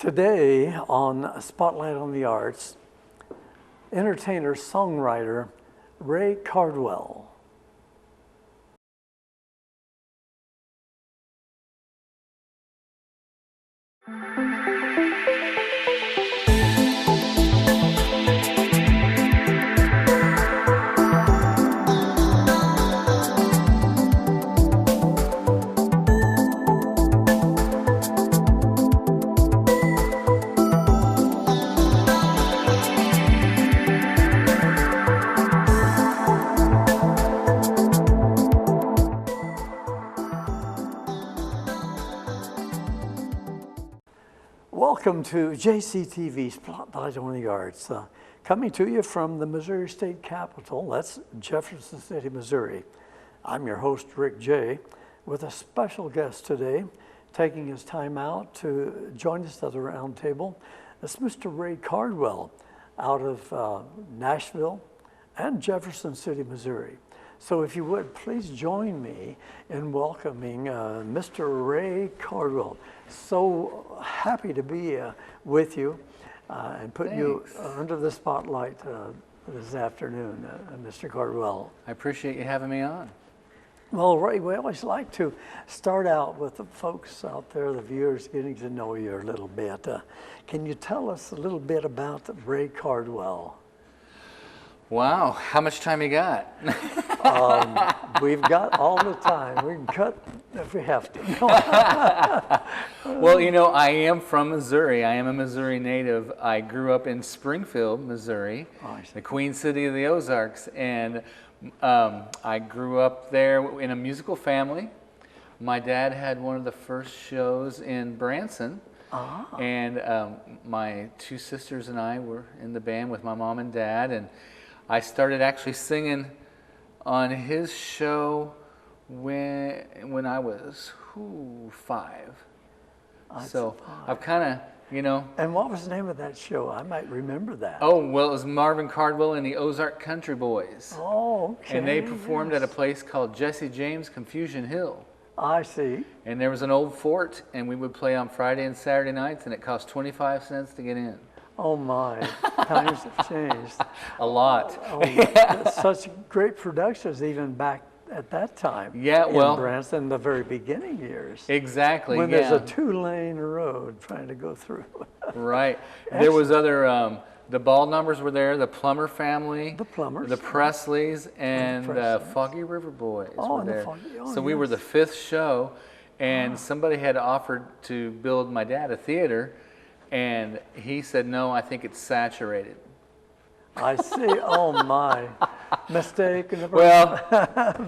Today on Spotlight on the Arts, entertainer, songwriter Ray Cardwell. Welcome to JCTV Spotlight on the Arts, coming to you from the Missouri State Capitol. That's Jefferson City, Missouri. I'm your host, Rick Jey, with a special guest today, taking his time out to join us at the round table. It's Mr. Ray Cardwell out of Nashville and Jefferson City, Missouri. So if you would, please join me in welcoming Mr. Ray Cardwell. So happy to be with you and put you under the spotlight this afternoon, Mr. Cardwell. I appreciate you having me on. Well, Ray, we always like to start out with the folks out there, the viewers, getting to know you a little bit. Can you tell us a little bit about Ray Cardwell? Wow, how much time you got? We've got all the time. We can cut if we have to. Well, you know, I am from Missouri. I am a Missouri native. I grew up in Springfield, Missouri, the Queen City of the Ozarks, and I grew up there in a musical family. My dad had one of the first shows in Branson, and my two sisters and I were in the band with my mom and dad, and I started actually singing on his show when I was 5. So I've kind of, you know. And what was the name of that show? I might remember that. Oh, well, it was Marvin Cardwell and the Ozark Country Boys. Oh, okay. And they performed at a place called Jesse James Confusion Hill. I see. And there was an old fort, and we would play on Friday and Saturday nights, and it cost 25 cents to get in. Oh my, times have changed. A lot. Such great productions even back at that time. Yeah, well. In Branson, the very beginning years. Exactly, when there's a 2-lane road trying to go through. Right. There was other, the Ball Numbers were there, the Plummer family. The Plumbers. The Presleys, and Foggy River Boys were there. So we were the 5th show, and somebody had offered to build my dad a theater, and he said, no, I think it's saturated. I see. Oh my. Mistake. Well,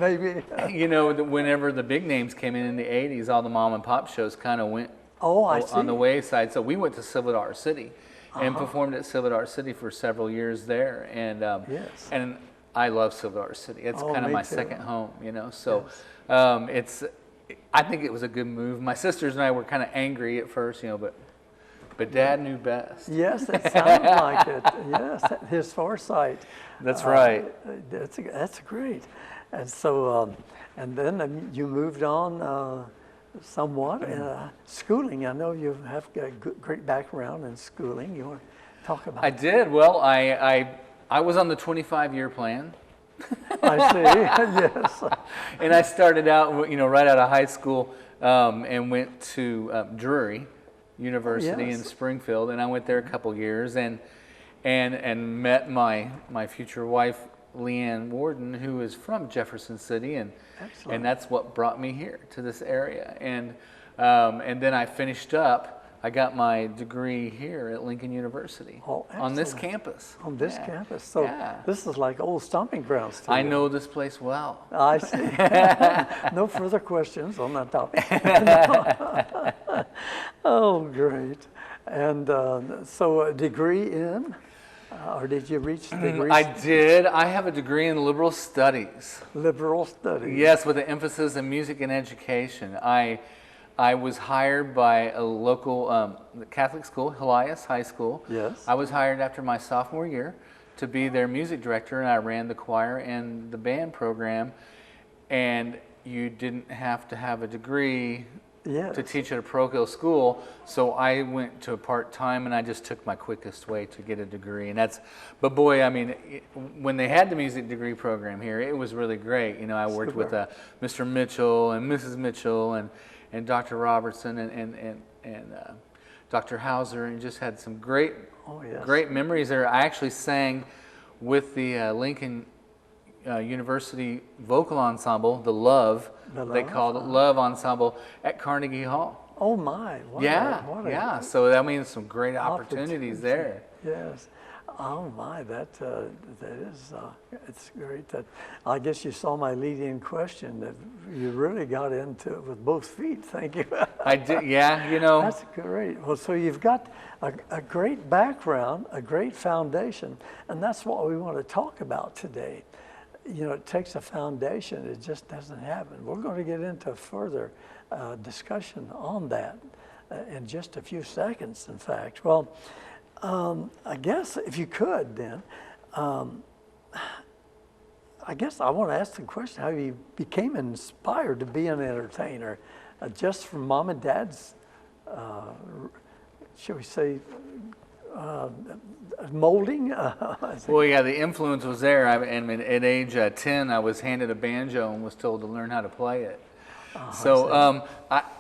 maybe. You know, whenever the big names came in the 80s, all the mom and pop shows kind of went on the wayside. So we went to Silver City and performed at Silver City for several years there. And and I love Silver City. It's kind of my second home, you know. So I think it was a good move. My sisters and I were kind of angry at first, you know, but Dad knew best. Yes, it sounded like it. Yes, his foresight. That's right. That's great. And so, and then you moved on somewhat. Schooling, I know you have a great background in schooling. You want to talk about I did. Well, I was on the 25-year plan. I see, yes. And I started out, you know, right out of high school and went to Drury University in Springfield, and I went there a couple years and met my future wife, Leanne Warden, who is from Jefferson City, and that's what brought me here to this area. And then I finished up. I got my degree here at Lincoln University on this campus. On this campus. So this is like old stomping grounds to you. I know this place well. I see. No further questions on that topic. Oh, great. And so a degree in, or did you reach the degree? I did. I have a degree in liberal studies. Liberal studies. Yes, with an emphasis in music and education. I was hired by a local Catholic school, Helias High School. Yes. I was hired after my sophomore year to be their music director, and I ran the choir and the band program. And you didn't have to have a degree Yes. to teach at a parochial school, so I went to part-time, and I just took my quickest way to get a degree. And but boy, I mean, when they had the music degree program here, it was really great. You know, I worked with Mr. Mitchell and Mrs. Mitchell and Dr. Robertson and Dr. Hauser, and just had some great memories there. I actually sang with the Lincoln University Vocal Ensemble, they called it Love Ensemble at Carnegie Hall. Oh my! Yeah. So that means some great opportunities there. Yes. Oh my! That is it's great. That I guess you saw my lead-in question. That you really got into it with both feet. Thank you. I did. Yeah. You know. That's great. Well, so you've got a great background, a great foundation, and that's what we want to talk about today. You know, it takes a foundation. It just doesn't happen. We're going to get into further discussion on that in just a few seconds, in fact. Well, I guess if you could then, I guess I want to ask the question how you became inspired to be an entertainer, just from mom and dad's, shall we say, molding? Well, yeah, the influence was there. And at age 10, I was handed a banjo and was told to learn how to play it. So,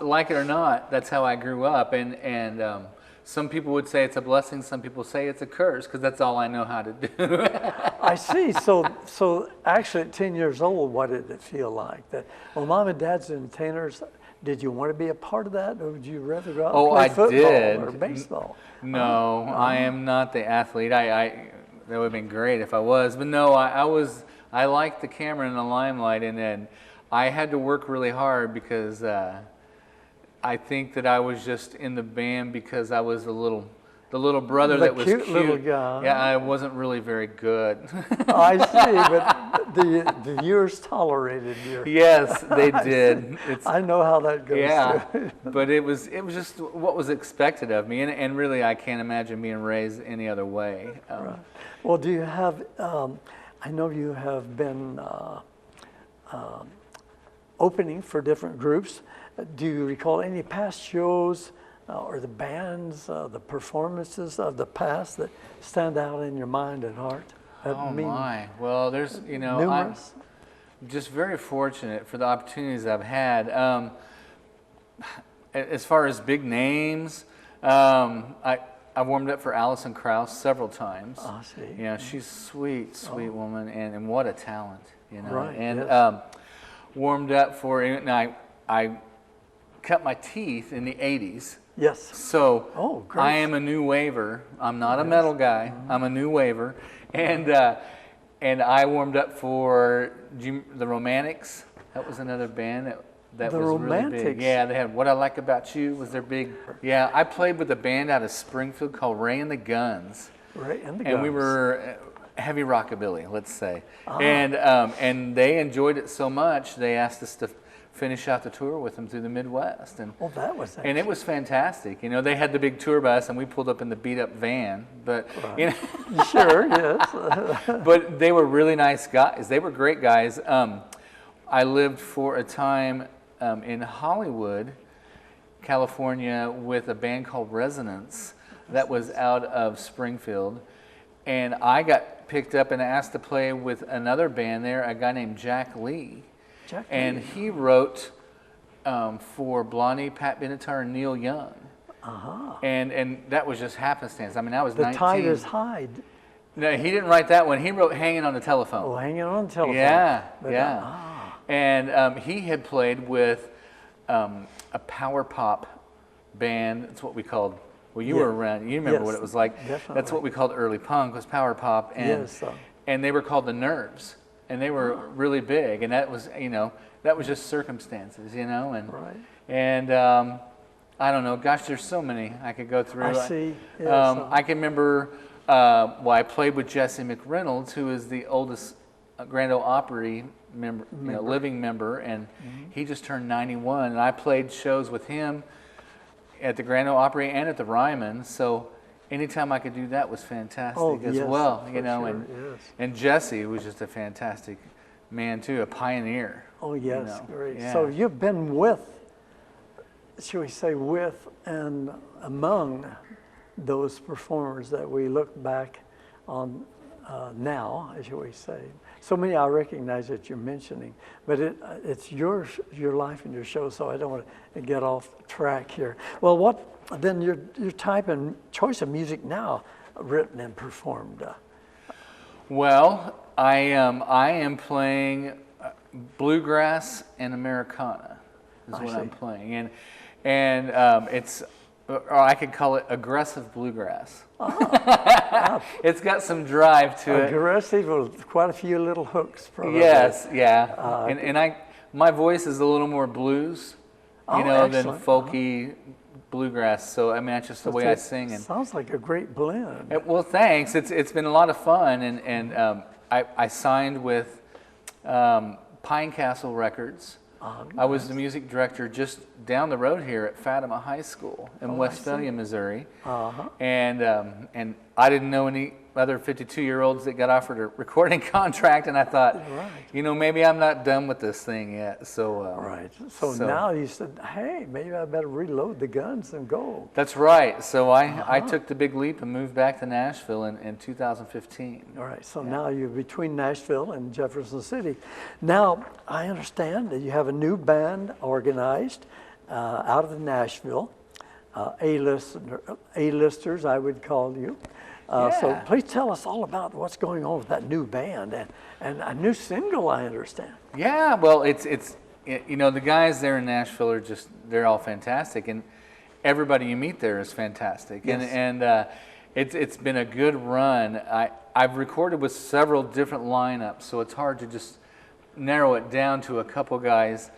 like it or not, that's how I grew up. And some people would say it's a blessing. Some people say it's a curse because that's all I know how to do. I see. So actually, at 10 years old, what did it feel like? That, well, mom and dad's entertainers. Did you want to be a part of that, or would you rather go out and play football or baseball? No, I am not the athlete. That would have been great if I was, but no, I liked the camera and the limelight, and then I had to work really hard because I think that I was just in the band because I was the little brother that was cute. Little guy. Yeah, I wasn't really very good. I see, but the viewers tolerated you. Yes, they did. I know how that goes. Yeah, but it was just what was expected of me, and really I can't imagine being raised any other way. Right. Well, do you have? I know you have been opening for different groups. Do you recall any past shows? Or the bands, the performances of the past that stand out in your mind and heart? My! Well, there's numerous. I'm just very fortunate for the opportunities I've had. As far as big names, I warmed up for Alison Krauss several times. I see. You know, she's sweet woman, and what a talent. You know, right, and yes. Warmed up for. And I cut my teeth in the '80s. Yes. So I am a new waver. I'm not a metal guy. Mm-hmm. I'm a new waver, and I warmed up for the Romantics. That was another band that was Romantics. really big. Yeah, they had "What I Like About You" was their big. Yeah, I played with a band out of Springfield called Ray and the Guns. Ray and the Guns. And we were heavy rockabilly, let's say, and they enjoyed it so much they asked us to finish out the tour with them through the Midwest, and that was and it was fantastic. You know, they had the big tour bus, and we pulled up in the beat up van. But you know, sure, yes. But they were really nice guys. They were great guys. I lived for a time in Hollywood, California, with a band called Resonance that was out of Springfield, and I got picked up and asked to play with another band there, a guy named Jack Lee. And he wrote for Blondie, Pat Benatar, and Neil Young. And that was just happenstance. I mean, I was 19. The Tide is High. No, he didn't write that one. He wrote Hanging on the Telephone. Oh, Hanging on the Telephone. Yeah. And he had played with a power pop band. That's what we called. Well, you were around. You remember what it was like. Definitely. That's what we called early punk, was power pop. And, and they were called the Nerves. And they were really big, and that was, that was just circumstances, and and I don't know. Gosh, there's so many I could go through. I see. I can remember. I played with Jesse McReynolds, who is the oldest Grand Ole Opry member, living member, and he just turned 91. And I played shows with him at the Grand Ole Opry and at the Ryman. So anytime I could do that was fantastic as well, and Jesse was just a fantastic man too, a pioneer. Oh yes, great. Yeah. So you've been with shall we say, with and among those performers that we look back on now, shall we say. So many I recognize that you're mentioning, but it's your life and your show, so I don't want to get off track here. Well, what then your type and choice of music now, written and performed? Well, I am playing bluegrass and Americana is what I'm playing, and it's, or I could call it aggressive bluegrass. It's got some drive to it. Aggressive with quite a few little hooks, probably. Yes, yeah. And my voice is a little more blues, than folky bluegrass. So I mean, that's just the way I sing. And sounds like a great blend. well, thanks. It's been a lot of fun, and I signed with Pine Castle Records. Nice. I was the music director just down the road here at Fatima High School in Westphalia, Missouri. And I didn't know any other 52-year-olds that got offered a recording contract, and I thought, maybe I'm not done with this thing yet. So So now you said, hey, maybe I better reload the guns and go. That's right. So I took the big leap and moved back to Nashville in 2015. All right. So now you're between Nashville and Jefferson City. Now I understand that you have a new band organized out of Nashville, A-listers, I would call you. So please tell us all about what's going on with that new band and a new single, I understand. Yeah, well, it's the guys there in Nashville are they're all fantastic, and everybody you meet there is fantastic. Yes. And it's been a good run. I've recorded with several different lineups, so it's hard to just narrow it down to a couple guys.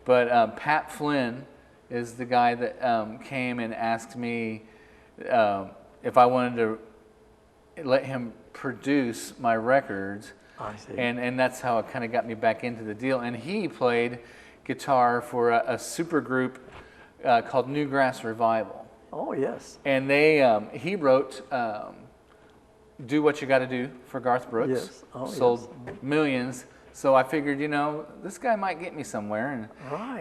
But Pat Flynn is the guy that came and asked me if I wanted to let him produce my records. I see. And that's how it kind of got me back into the deal. And he played guitar for a super group called Newgrass Revival. Oh, yes. And he wrote Do What You Gotta Do for Garth Brooks. Yes. Oh, sold millions. So I figured, this guy might get me somewhere.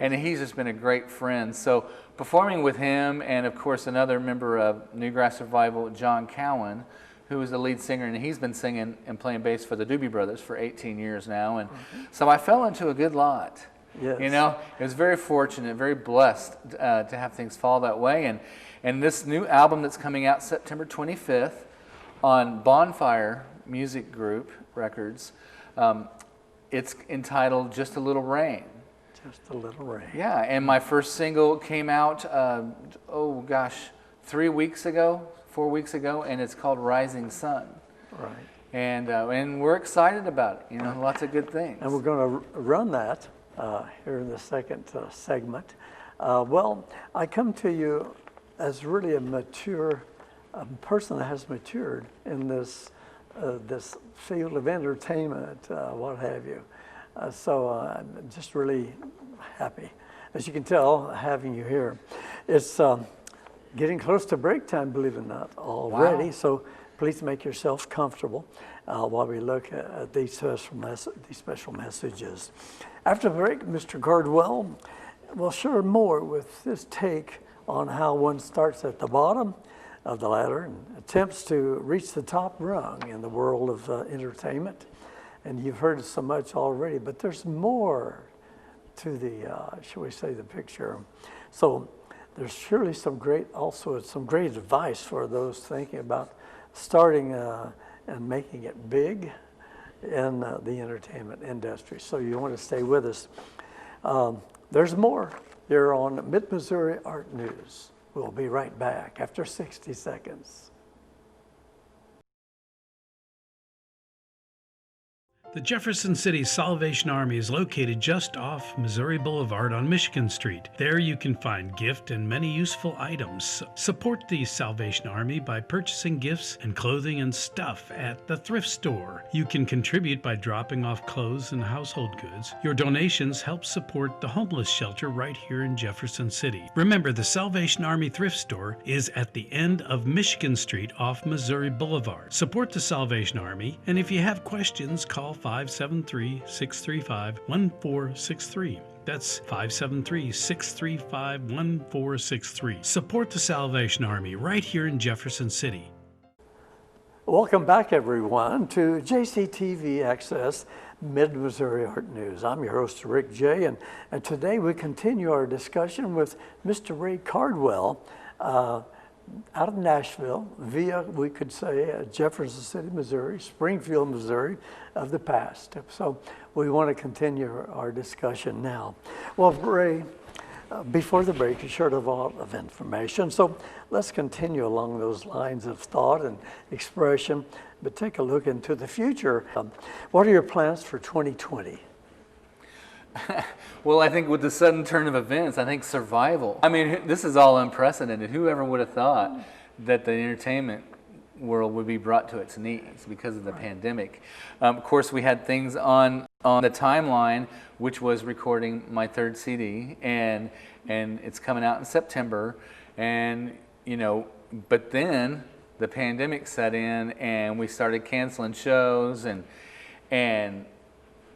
And he's just been a great friend. So performing with him, and of course another member of Newgrass Revival, John Cowan, who is the lead singer, and he's been singing and playing bass for the Doobie Brothers for 18 years now. And so I fell into a good lot. Yes. It was very fortunate, very blessed to have things fall that way. And this new album that's coming out September 25th on Bonfire Music Group Records, it's entitled Just a Little Rain. Just a Little Rain. Yeah, and my first single came out, 4 weeks ago, and it's called Rising Sun. Right. And we're excited about it, lots of good things. And we're going to run that here in the second segment. Well, I come to you as really a person that has matured in this field of entertainment, what have you. So I'm just really happy. As you can tell, having you here. It's getting close to break time, believe it or not, already. Wow. So please make yourself comfortable while we look at these special messages. After the break, Mr. Cardwell will share more with his take on how one starts at the bottom of the ladder and attempts to reach the top rung in the world of entertainment. And you've heard so much already, but there's more to the, shall we say, the picture. So there's surely some great advice for those thinking about starting and making it big in the entertainment industry. So you want to stay with us. There's more here on Mid-Missouri Art News. We'll be right back after 60 seconds. The Jefferson City Salvation Army is located just off Missouri Boulevard on Michigan Street. There you can find gift and many useful items. Support the Salvation Army by purchasing gifts and clothing and stuff at the thrift store. You can contribute by dropping off clothes and household goods. Your donations help support the homeless shelter right here in Jefferson City. Remember, the Salvation Army thrift store is at the end of Michigan Street off Missouri Boulevard. Support the Salvation Army, and if you have questions, call 573-635-1463. That's 573-635-1463. Support the Salvation Army right here in Jefferson City. Welcome back, everyone, to JCTV Access Mid-Missouri Art News. I'm your host, Rick Jey, and today we continue our discussion with Mr. Ray Cardwell out of Nashville via, we could say, Jefferson City, Missouri, Springfield, Missouri of the past. So we want to continue our discussion now. Well, Ray, before the break, you shared a lot of information. So let's continue along those lines of thought and expression, but take a look into the future. What are your plans for 2020? Well, I think with the sudden turn of events, I think survival. I mean, this is all unprecedented. Whoever would have thought that the entertainment world would be brought to its knees because of the pandemic. Of course, we had things on the timeline, which was recording my third CD, and it's coming out in September. And, you know, but then the pandemic set in and we started canceling shows, and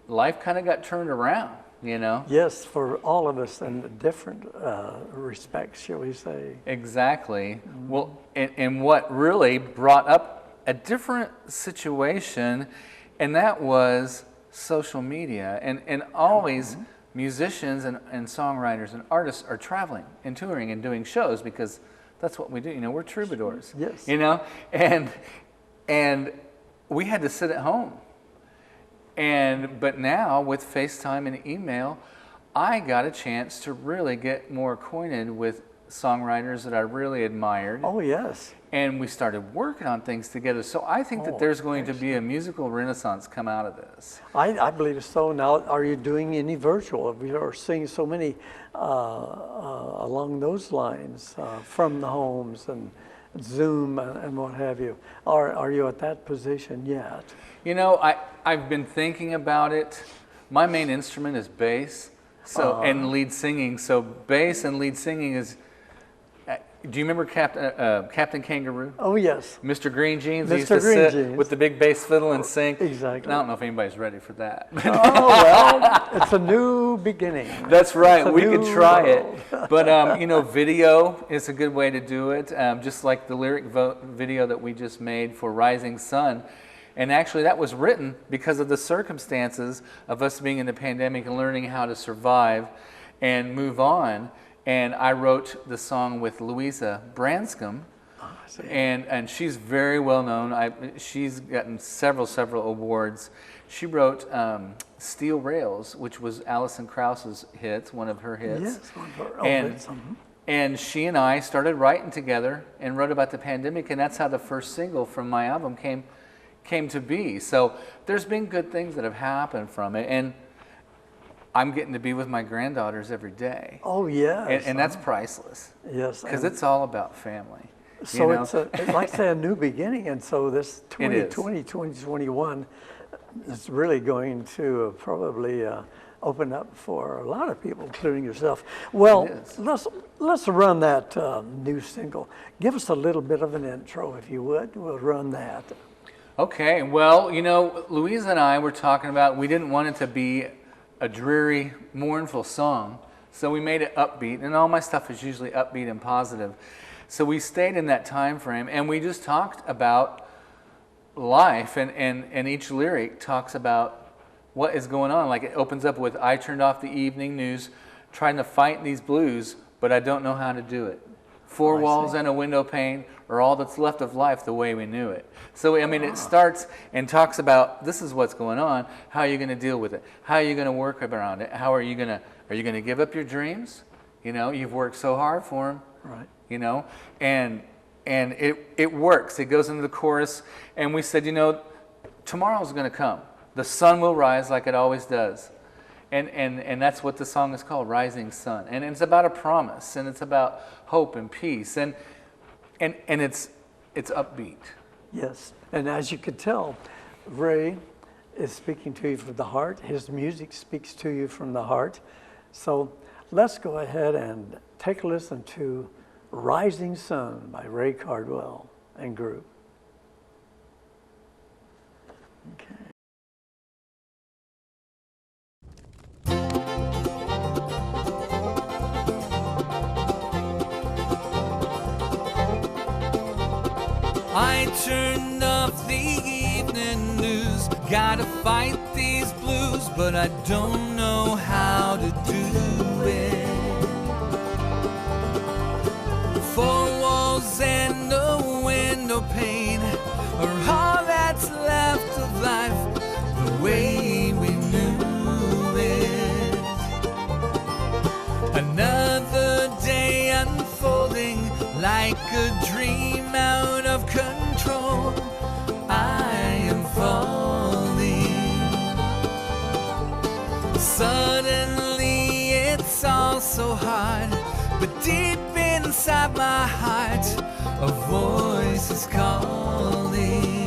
life kind of got turned around, you know? Yes, for all of us in different respects, shall we say. Exactly. Mm-hmm. Well, and what really brought up a different situation, and that was social media. And always musicians and songwriters and artists are traveling and touring and doing shows because that's what we do. You know, we're troubadours. Yes. You know, and we had to sit at home. But now with FaceTime and email, I got a chance to really get more acquainted with songwriters that I really admired. Oh, yes. And we started working on things together. So I think that there's going to be a musical renaissance come out of this. I believe so. Now, are you doing any virtual? We are seeing so many along those lines from the homes and Zoom and what have you. Are you at that position yet? You know, I've been thinking about it. My main instrument is bass, and lead singing. So bass and lead singing is. Do you remember Captain Kangaroo? Oh, yes. Mr. Green Jeans? Mr. He used to Green sit Jeans. with the big bass fiddle and sing. Exactly. I don't know if anybody's ready for that. Oh, well, it's a new beginning. That's right. We could try world. it. But, you know, video is a good way to do it, just like the lyric video that we just made for Rising Sun. And actually, that was written because of the circumstances of us being in the pandemic and learning how to survive and move on. And I wrote the song with Louisa Branscombe, and she's very well known. She's gotten several awards. She wrote Steel Rails, which was Alison Krauss's hit, one of her hits. Yes, one of her hits. And she and I started writing together and wrote about the pandemic, and that's how the first single from my album came to be. So there's been good things that have happened from it, and I'm getting to be with my granddaughters every day. Oh, yes. And that's priceless. Yes. Because it's all about family. So you know? it's like say a new beginning. And so this 2020, 2021 is really going to probably open up for a lot of people, including yourself. Well, let's run that new single. Give us a little bit of an intro, if you would. We'll run that. Okay. Well, you know, Louise and I were talking about we didn't want it to be a dreary, mournful song, so we made it upbeat, and all my stuff is usually upbeat and positive. So we stayed in that time frame, and we just talked about life, and each lyric talks about what is going on. Like it opens up with, I turned off the evening news, trying to fight these blues, but I don't know how to do it. Four walls and a window pane are all that's left of life the way we knew it. So, I mean, it starts and talks about this is what's going on. How are you going to deal with it? How are you going to work around it? How are you going to give up your dreams? You know, you've worked so hard for them. Right. You know, and it works. It goes into the chorus, and we said, you know, tomorrow's going to come. The sun will rise like it always does. And that's what the song is called, Rising Sun. And it's about a promise, and it's about hope and peace, and it's upbeat. Yes, and as you could tell, Ray is speaking to you from the heart. His music speaks to you from the heart. So let's go ahead and take a listen to Rising Sun by Ray Cardwell and group. Okay. I turned off the evening news. Gotta fight these blues, but I don't know how to do it. Four walls and a window pane are all that's left of life, the way we knew it. Another day unfolding like a dream out of control. I am falling. Suddenly it's all so hard, but deep inside my heart a voice is calling.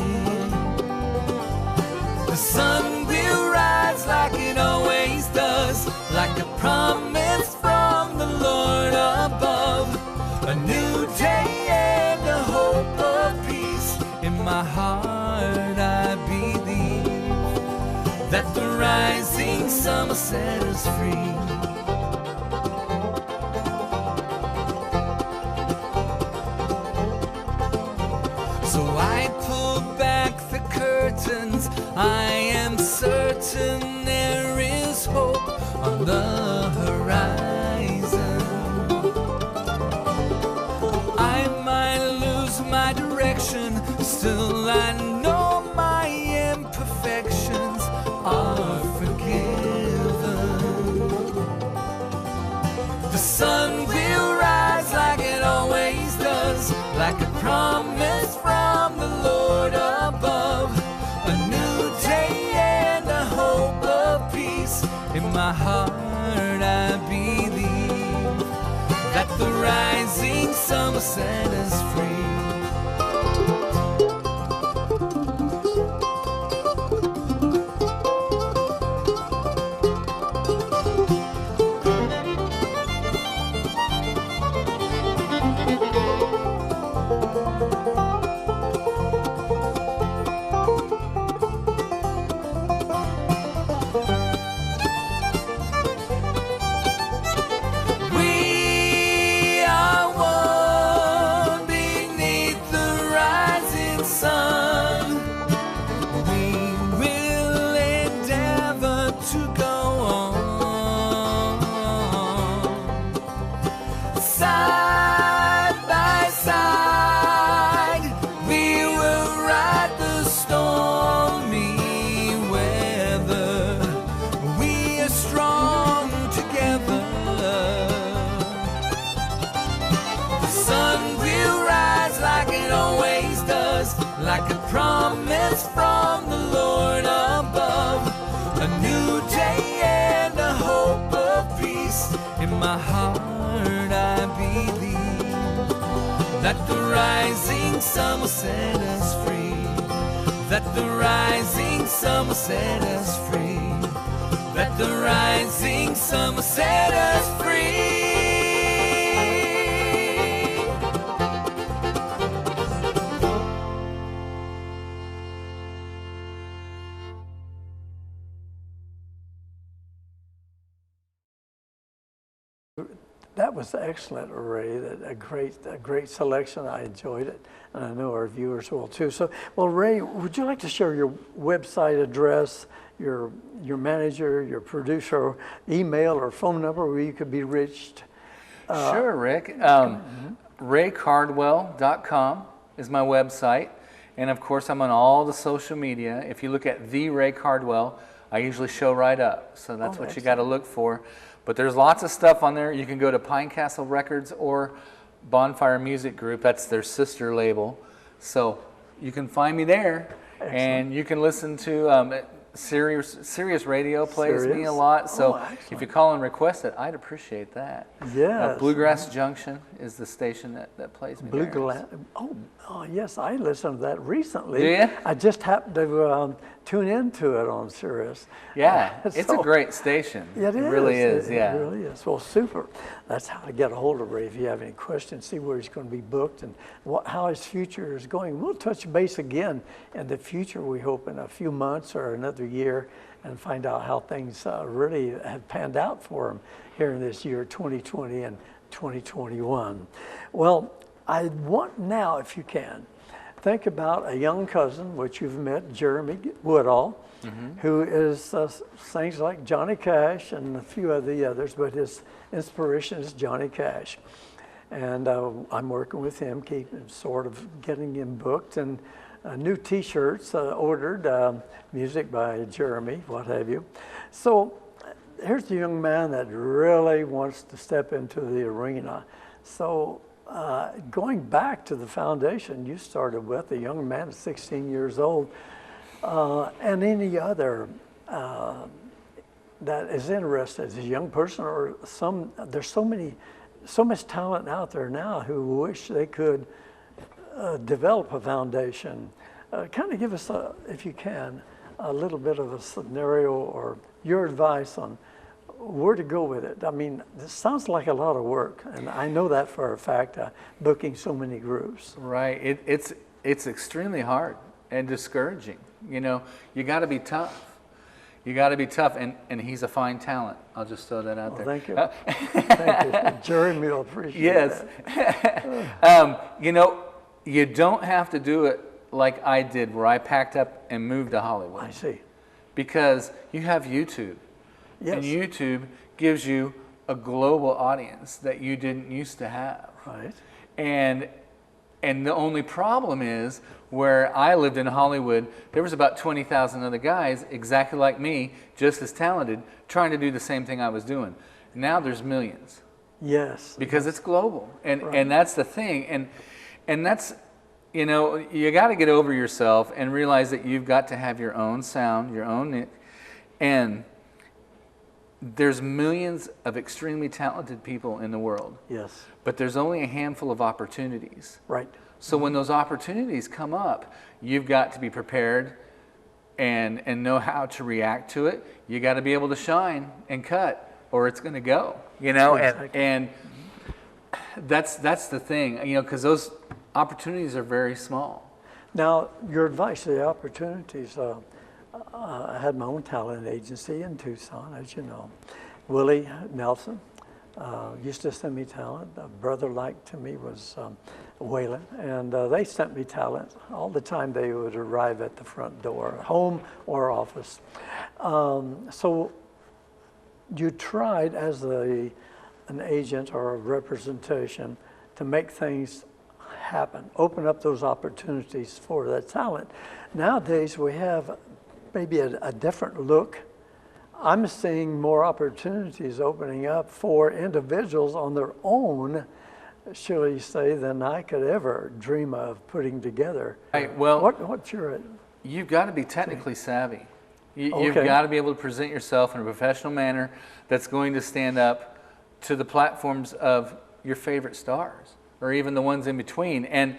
The sun will rise like it always does, like a promise from the Lord above. A new day and a hope of peace. In my heart I believe that the rising sun will set us free. So I pull back the curtains. I am certain there is hope on the horizon. I might lose my direction, still I know my imperfections are forgiven. The sun will rise like it always does, like a promise from the Lord above. A new day and a hope of peace. In my heart I believe that the rising sun will set us free. Like a promise from the Lord above. A new day and a hope of peace. In my heart I believe that the rising sun will set us free. That the rising sun will set us free. That the rising sun will set us free. That was excellent, Ray. A great selection. I enjoyed it, and I know our viewers will too. So, well, Ray, would you like to share your website address, your manager, your producer, email or phone number where you could be reached? Sure, Rick. RayCardwell.com is my website, and of course, I'm on all the social media. If you look at the Ray Cardwell, I usually show right up, so that's what you got to look for. But there's lots of stuff on there. You can go to Pine Castle Records or Bonfire Music Group. That's their sister label. So you can find me there. Excellent. And you can listen to Sirius Radio plays me a lot. So if you call and request it, I'd appreciate that. Yeah. Bluegrass Junction is the station that plays me Bluegrass. Oh, yes, I listened to that recently. Do you? I just happened to tune into it on Sirius. Yeah, it's a great station. It really is, yeah. It really is. Well, super. That's how to get a hold of Ray. If you have any questions, see where he's going to be booked and how his future is going. We'll touch base again in the future, we hope, in a few months or another year, and find out how things really have panned out for him here in this year, 2020 and 2021. Well, I want now, if you can, think about a young cousin, which you've met, Jeremy Woodall, who is sings like Johnny Cash and a few of the others, but his inspiration is Johnny Cash. And I'm working with him, sort of getting him booked, and new T-shirts ordered, music by Jeremy, what have you. So here's a young man that really wants to step into the arena. So going back to the foundation you started with, a young man at 16 years old, and any other that is interested as a young person, or there's so much talent out there now who wish they could develop a foundation. Kind of give us, if you can, a little bit of a scenario or your advice on where to go with it. I mean, this sounds like a lot of work, and I know that for a fact, booking so many groups. Right. It's extremely hard and discouraging. You know, you got to be tough. You got to be tough, and he's a fine talent. I'll just throw that out there. Thank you. Thank you. Jeremy will appreciate that. You know, you don't have to do it like I did, where I packed up and moved to Hollywood. I see. Because you have YouTube. Yes. And YouTube gives you a global audience that you didn't used to have. Right. And the only problem is, where I lived in Hollywood, there was about 20,000 other guys exactly like me, just as talented, trying to do the same thing I was doing. Now there's millions. Yes. Because it's global. And Right. and that's the thing. And that's, you know, you got to get over yourself and realize that you've got to have your own sound, your own, and there's millions of extremely talented people in the world. Yes. But there's only a handful of opportunities. Right. So when those opportunities come up, you've got to be prepared and know how to react to it. You got to be able to shine and cut, or it's going to go. You know, Exactly. and that's the thing. You know, because those opportunities are very small. Now, your advice, the opportunities. I had my own talent agency in Tucson, as you know. Willie Nelson used to send me talent. A brother like to me was Waylon, and they sent me talent all the time. They would arrive at the front door, home or office. So you tried as an agent or a representation to make things happen, open up those opportunities for that talent. Nowadays we have maybe a different look. I'm seeing more opportunities opening up for individuals on their own, shall we say, than I could ever dream of putting together. Right. Well, what's your? You've got to be technically savvy. You've Okay. got to be able to present yourself in a professional manner that's going to stand up to the platforms of your favorite stars, or even the ones in between. And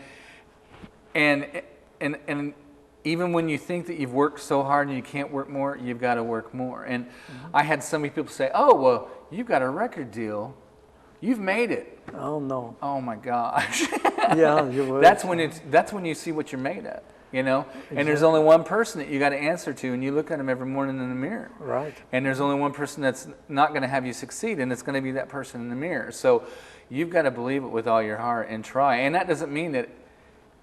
even when you think that you've worked so hard and you can't work more, you've got to work more. And I had so many people say, "Oh, well, you've got a record deal. You've made it." Oh no. Oh my gosh. Yeah, you would. That's when you see what you're made of, you know? And there's only one person that you got to answer to, and you look at them every morning in the mirror. Right. And there's only one person that's not going to have you succeed, and it's going to be that person in the mirror. So you've got to believe it with all your heart and try. And that doesn't mean that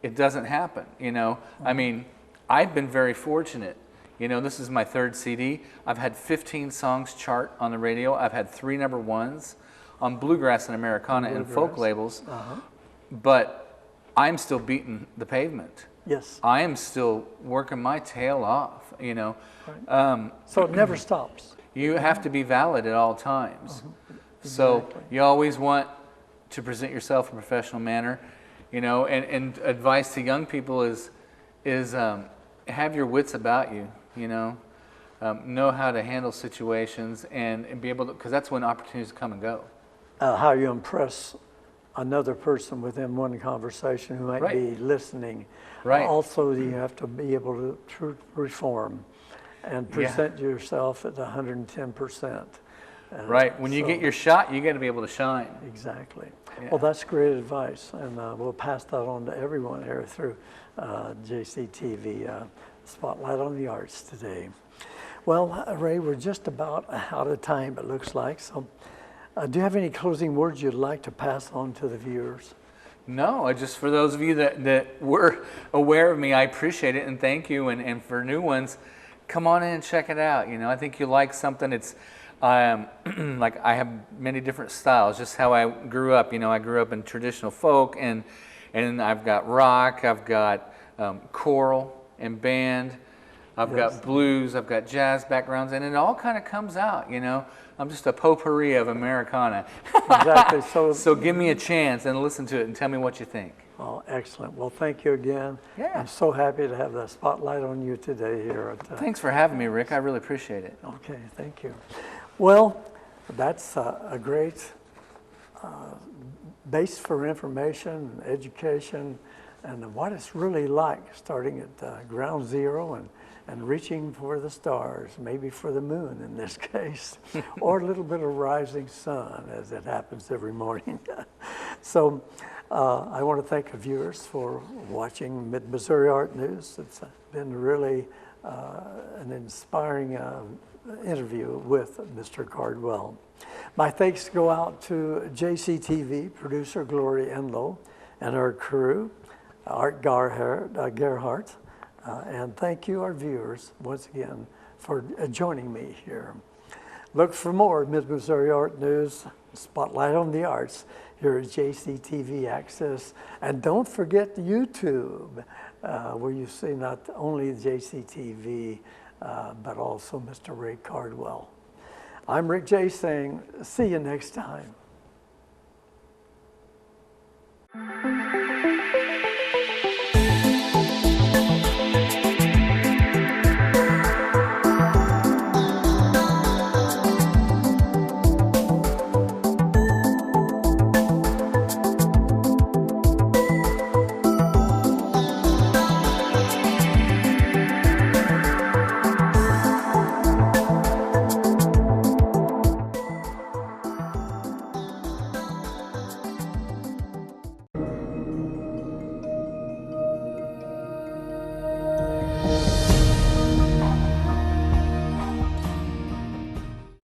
it doesn't happen, you know? I mean, I've been very fortunate. You know, this is my third CD. I've had 15 songs chart on the radio. I've had 3 number ones on bluegrass and Americana and folk labels. But I'm still beating the pavement. Yes. I am still working my tail off, you know. Right. So it never stops. You have to be valid at all times. So Exactly. you always want to present yourself in a professional manner, you know, and advice to young people is have your wits about you, you know how to handle situations and be able to, because that's when opportunities come and go. How you impress another person within one conversation who might Right. be listening. Right. Also, you have to be able to perform and present yourself at 110%. Right. When you get your shot, you got to be able to shine. Exactly. Yeah. Well, that's great advice, and we'll pass that on to everyone here through JCTV, Spotlight on the Arts today. Well, Ray, we're just about out of time, it looks like. So do you have any closing words you'd like to pass on to the viewers? No, just for those of you that were aware of me, I appreciate it and thank you. And for new ones, come on in and check it out. You know, I think you'll like something. It's like I have many different styles, just how I grew up. You know, I grew up in traditional folk, and I've got rock, I've got choral and band, I've got blues, I've got jazz backgrounds, and it all kind of comes out, you know. I'm just a potpourri of Americana. Exactly. So give me a chance and listen to it and tell me what you think. Oh, excellent. Well, thank you again. Yeah. I'm so happy to have the spotlight on you today here. Thanks for having me, Rick. I really appreciate it. Okay, thank you. Well, that's a great base for information, education, and what it's really like starting at ground zero and reaching for the stars, maybe for the moon in this case, or a little bit of rising sun as it happens every morning. So I want to thank the viewers for watching Mid-Missouri Art News. It's been really an inspiring interview with Mr. Cardwell. My thanks go out to JCTV producer Gloria Enlow and our crew, Art Gerhardt, and thank you, our viewers, once again, for joining me here. Look for more Mid-Missouri Art News, Spotlight on the Arts, here at JCTV Access. And don't forget YouTube, where you see not only JCTV, but also Mr. Ray Cardwell. I'm Rick Jey saying, see you next time.